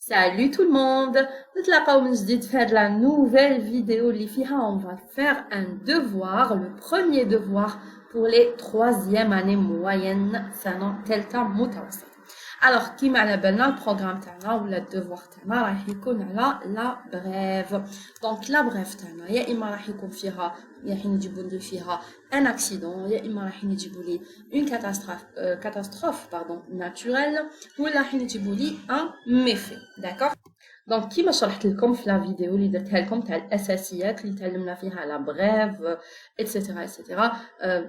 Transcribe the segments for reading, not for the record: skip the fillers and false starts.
Salut tout le monde! نتلاقاو من جديد في هاد la nouvelle vidéo اللي فيها on va faire un devoir, le premier devoir pour les troisième année moyenne سنة تالتة متوسط. Alors كيما على بالنا البروغرام تاعنا ولا الدوفوار تاعنا راح يكون على لا بريف. دونك لا بريف تاعنا يا اما راح يكون فيها راح يجيبوا لي فيها ان اكسيدون يا اما راح يجيبوا لي اون كاتاستروف ناتوريل ولا راح يجيبوا لي ان ميفي. داكور. دونك كيما شرحت لكم في لا فيديو اللي درتها لكم تاع الاساسيات اللي تعلمنا فيها لا بريف ايتترا ايتترا،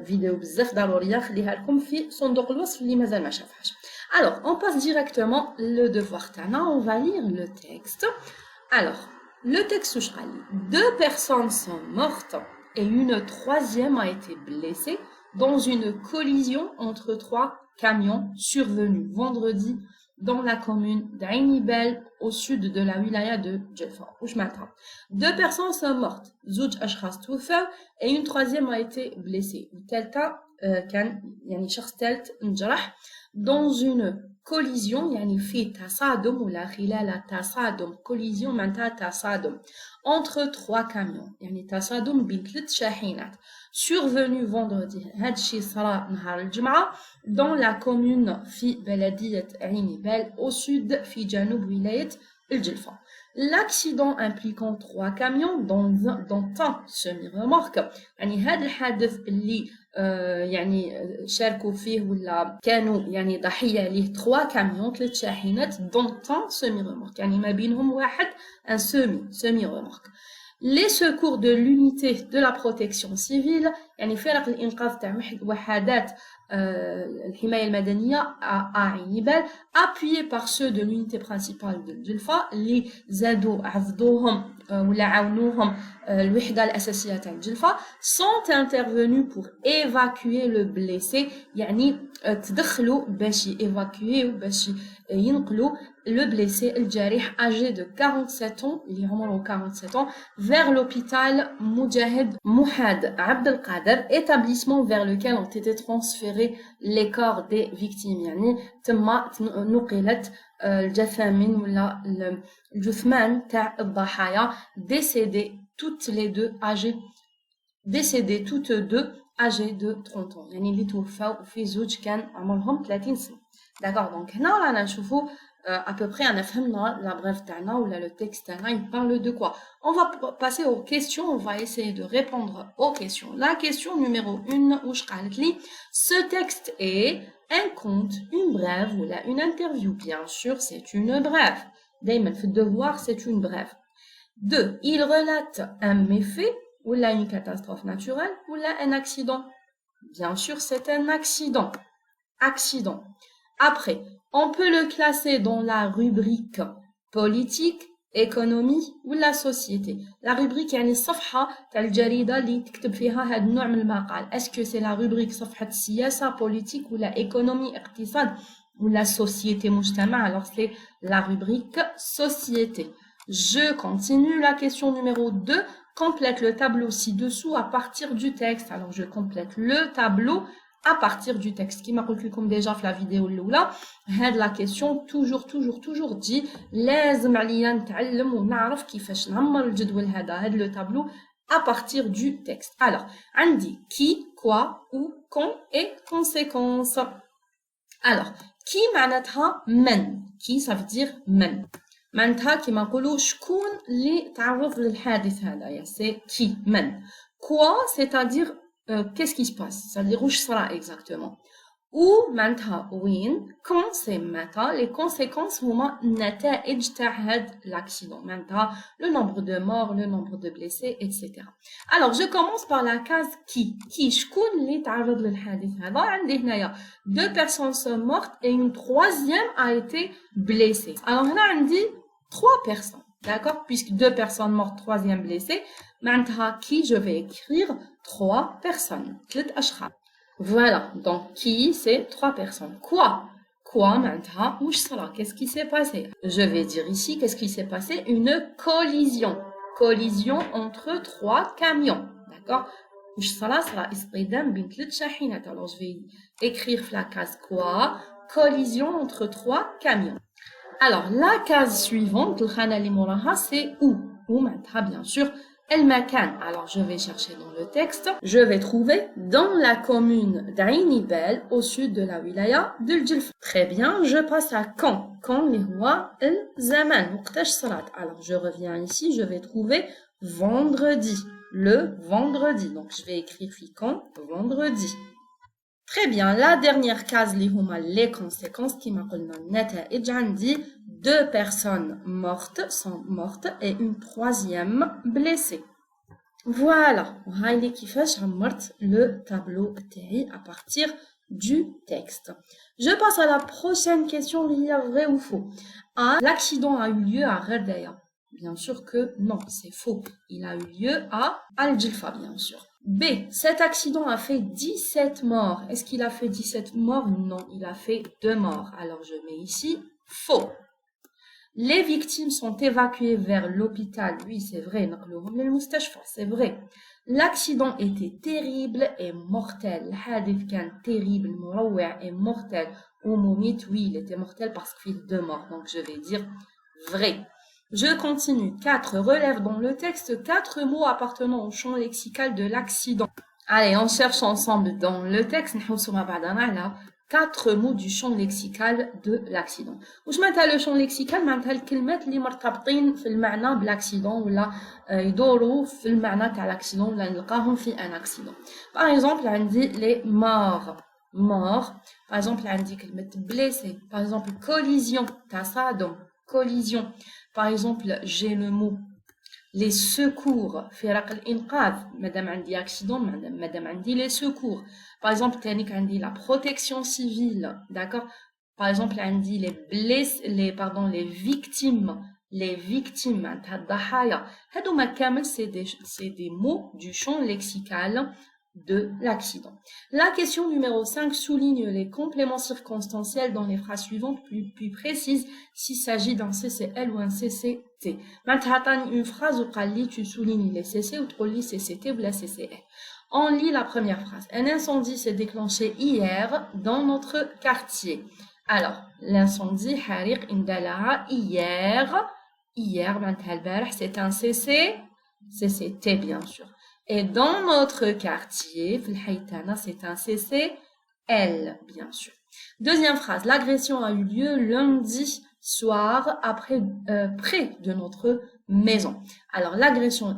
فيديو بزاف ضروريه خليها لكم في صندوق الوصف اللي مازال ما شافهاش. Alors, on passe directement le devoir tana, on va lire le texte. Alors, le texte je lis. Deux personnes sont mortes et une troisième a été blessée dans une collision entre trois camions survenus vendredi dans la commune d'Ainibel au sud de la wilaya de Djelfa. Deux personnes sont mortes, Zouj Ashras Toufa, et une troisième a été blessée. Telta, yani shakhs telt njarah, dans une collision, يعني في تصادم ولا خلال تصادم collision معناتها تصادم entre trois camions يعني تصادم بين ثلاث شاحنات survenu vendredi هذا الشيء صرا نهار الجمعة dans la commune في بلدية عينيبال au sud في جنوب ولاية الجلفة. L'accident impliquant trois camions dont un semi-remorque يعني هذا الحادث اللي يعني شاركوا فيه ولا كانوا يعني ضحية ليه 3 كاميون 3 شاحنات dont un semi-remorque يعني ما بينهم واحد un semi-remorque. Les secours de l'unité de la protection civile يعني فرق الإنقاذ تاع وحدات الحماية المدنية عينيبال appuyés par ceux de l'unité principale de Djelfa اللي زادوا عضدوهم ولا عاونوهم الوحدة الأساسية تاع Djelfa sont intervenus pour évacuer le blessé يعني تدخلوا باش évacuer باش ينقلوا le blessé الجريح âgé de 47 ans اللي عمره 47 ans vers l'hôpital Moudjahid Mouhad Abd el-Qader établissement vers lequel ont été transférés les corps des victimes يعني تما نقلت الجثامين ولا الجثمان تاع الضحايا décédés toutes deux âgées de 30 ans يعني اللي توفاو في زوج كان عمرهم 30 سنة. D'accord, donc هنا رانا نشوفوا à peu près أنا فهمنا la brève تاعنا ولا le texte تاعنا il parle de quoi. On va passer aux questions, on va essayer de répondre aux questions. La question numéro 1 واش قالت لي ce texte est un conte, une brève ou là une interview. Bien sûr, c'est une brève. دايما في الdevoir c'est une brève. 2. Il relate un méfait ou là une catastrophe naturelle ou là un accident. Bien sûr, c'est un accident. Accident. Après, on peut le classer dans la rubrique politique, économie ou la société. La rubrique يعني الصفحة تاع الجريدة اللي تكتب فيها هذا النوع من المقال. Est-ce que c'est la rubrique صفحة السياسة politique ou la économie اقتصاد ou la société مجتمع? Alors c'est la rubrique société. Je continue la question numéro 2. Complète le tableau ci-dessous à partir du texte. Alors je complète le tableau à partir du texte. Qui m'a قلت لكم déjà في la vidéo الأولى هاد la question toujours dit لازم عليا نتعلم ونعرف كيفاش نعمر الجدول هذا le tableau à partir du texte. Alors عندي qui, quoi, où, quand et conséquence. Alors qui معناتها من qui ça veut dire من معناتها كيما نقولوا شكون اللي تعرض للحادث هذا c'est qui من. Quoi c'est-à-dire qu'est-ce qui se passe, ça veut dire où sera exactement. Ou معناتها وين. Quand c'est متى. Les conséquences هما نتائج تاع هاد l'accident معناتها le nombre de morts, le nombre de blessés, etc. Alors je commence par la case qui شكون اللي تعرض للحادث هذا. عندي هنايا deux personnes sont mortes et une troisième a été blessée. Alors هنا عندي trois personnes. D'accord, puisque deux personnes mortes, troisième blessée. Maintenant, qui je vais écrire trois personnes. Voilà, donc qui c'est trois personnes. Quoi maintenant, où sera? Qu'est-ce qui s'est passé? Je vais dire ici, qu'est-ce qui s'est passé? Une collision. Collision entre trois camions. D'accord? Où sera isqidam bin thlat shahinat. Alors je vais écrire la case quoi? Collision entre trois camions. Alors, la case suivante, c'est où? Où maintenant, bien sûr, El Makan. Alors, je vais chercher dans le texte. Je vais trouver dans la commune d'Ainibel, au sud de la wilaya de Djelf. Très bien, je passe à quand? Quand les rois El Zaman. Alors, je reviens ici, je vais trouver vendredi. Le vendredi. Donc, je vais écrire quand? Vendredi. Très bien, la dernière case, les conséquences qui m'appellent dit 2 personnes mortes sont mortes et une troisième blessée. Voilà, le tableau à partir du texte. Je passe à la prochaine question, il y a vrai ou faux. A, l'accident a eu lieu à Gherdaya. Bien sûr que non, c'est faux. Il a eu lieu à Al-Djelfa, bien sûr. B, cet accident a fait 17 morts. Est-ce qu'il a fait 17 morts? Non, il a fait 2 morts. Alors je mets ici faux. Les victimes sont évacuées vers l'hôpital. Oui, c'est vrai. C'est vrai. L'accident était terrible et mortel. Le hadith kan terrible, et mortel. Oui, il était mortel parce qu'il y a 2 morts. Donc je vais dire vrai. Je continue. 4 relève dans le texte 4 mots appartenant au champ lexical de l'accident. Allez, on cherche ensemble dans le texte. 4 mots du champ lexical de l'accident. وش معناتها le champ lexical؟ معناتها الكلمات اللي مرتبطين في المعنى بالاكسيدون ولا يدوروا في المعنى تاع الاكسيدون ولا نلقاهم في ان اكسيدون. Par exemple, عندي les morts. Mort. Par exemple, عندي كلمة blessé. Par exemple, collision. تصادم. Collision. Par exemple, j'ai le mot les secours. فرق الإنقاذ. Madame عندي accident, madame عندي les secours. Par exemple, تانيك عندي la protection civile. D'accord? Par exemple, عندي les blessés, les victimes. Les victimes. الضحايا. هادوما كامل c'est des mots du champ lexical de l'accident. La question numéro 5 souligne les compléments circonstanciels dans les phrases suivantes plus précises s'il s'agit d'un CCL ou un CCT. Maintenant, une phrase où tu soulignes les CC ou tu lis CCT ou la CCL. On lit la première phrase. Un incendie s'est déclenché hier dans notre quartier. Alors, l'incendie, Hariq Indalaha, hier, c'est un CCT bien sûr. Et dans notre quartier, c'est un CCL, bien sûr. Deuxième phrase, l'agression a eu lieu lundi soir près de notre maison. Alors, l'agression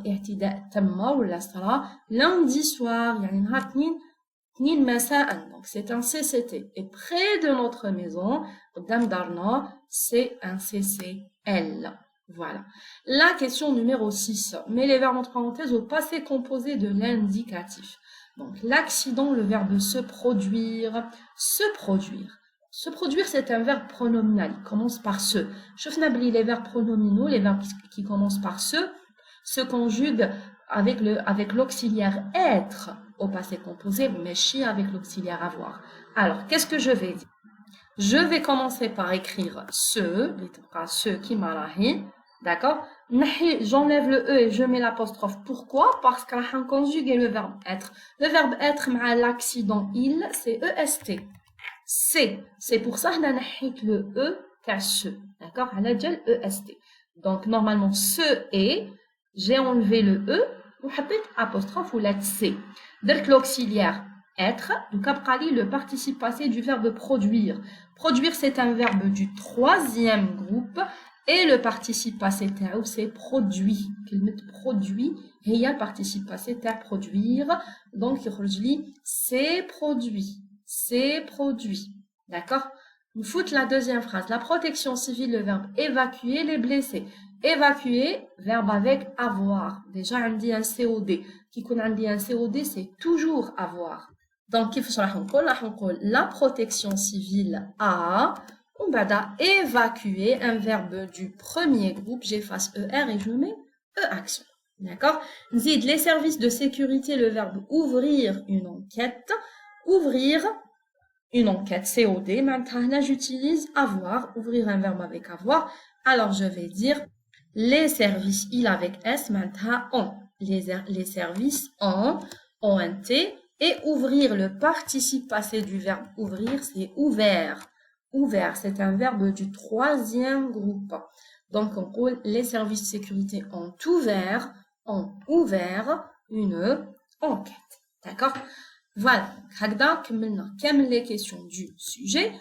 lundi soir, donc c'est un CCT. Et près de notre maison, c'est un CCL. Voilà. La question numéro 6. Mets les verbes entre parenthèses au passé composé de l'indicatif. Donc, l'accident, le verbe se produire. Se produire. Se produire, c'est un verbe pronominal. Il commence par se. Les verbes pronominaux, les verbes qui commencent par se conjuguent avec l'auxiliaire être au passé composé, mais chi avec l'auxiliaire avoir. Alors, qu'est-ce que je vais dire? Je vais commencer par écrire ce qui m'arrive. D'accord? J'enlève le E et je mets l'apostrophe. Pourquoi? Parce qu'on a conjugué le verbe être. Le verbe être, l'accident, il, c'est EST. C'est pour ça qu'on a le E qu'à ce. D'accord? On a déjà le EST. Donc, normalement, ce est, j'ai enlevé le E, ou apostrophe ou lettre C. Donc, l'auxiliaire être, donc après le participe passé du verbe produire. Produire, c'est un verbe du 3e groupe. Et le participe passé تاعو c'est produit. كلمة produit هي le participe passé تاع produire. Donc يخرج لي c'est produit. C'est produit. D'accord? Nous fout la deuxième phrase. La protection civile, le verbe évacuer les blessés. Évacuer, verbe avec avoir. Déjà, on dit un COD. Qui connaît dit un COD, c'est toujours avoir. Donc, la protection civile a on va évacuer un verbe du premier groupe, j'efface ER et je mets E-action. D'accord? Zid, les services de sécurité, le verbe ouvrir une enquête. Ouvrir une enquête, COD. Maintenant, là, j'utilise avoir, ouvrir un verbe avec avoir. Alors, je vais dire les services, il avec S, maintenant, ont. Les services ont ONT. Et ouvrir, le participe passé du verbe ouvrir, c'est ouvert. ouvert. C'est un verbe du troisième groupe. Donc, on dit les services de sécurité ont ouvert une enquête. D'accord? Voilà. هكذا كملنا كامل les questions du sujet.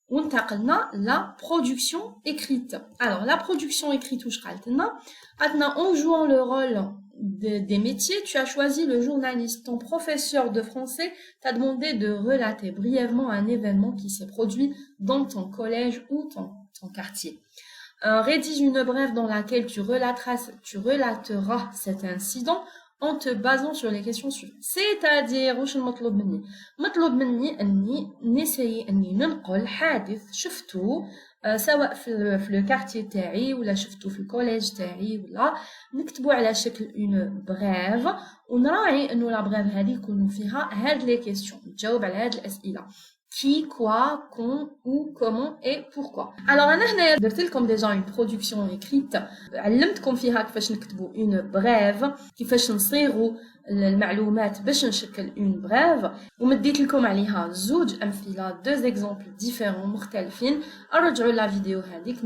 وانتقلنا la production écrite. Alors, la production écrite, واش قالت لنا؟ قالت لنا en jouant le rôle des métiers, tu as choisi le journaliste. Ton professeur de français t'a demandé de relater brièvement un événement qui s'est produit dans ton collège ou ton quartier. Rédige une brève dans laquelle tu relateras cet incident en te basant sur les questions suivantes. C'est-à-dire, واش المطلوب مني؟ مطلوب مني اني نسيي اني ننقل حادث شفتو سواء في لو كارتير تاعي ولا شفتو في الكوليج تاعي ولا نكتبو على شكل اون بريف ونراعي انه لا بريف هذه يكون فيها هاد لي كيسيون نجاوب على هاد الاسئله qui, quoi, quand, où, comment et pourquoi. Alors انا هنايا درت لكم déjà une production écrite علمتكم فيها كيفاش نكتبوا une brève كيفاش نصيغوا المعلومات باش نشكل une brève ومديت لكم عليها زوج امثله deux exemples différents مختلفين ارجعوا لا فيديو هذيك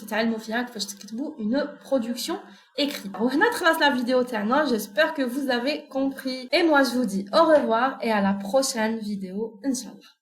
تتعلموا فيها كيفاش تكتبوا une production écrite. وهنا تخلص la vidéo تاعنا. J'espère que vous avez compris et moi je vous dis au revoir et à la prochaine vidéo inchallah.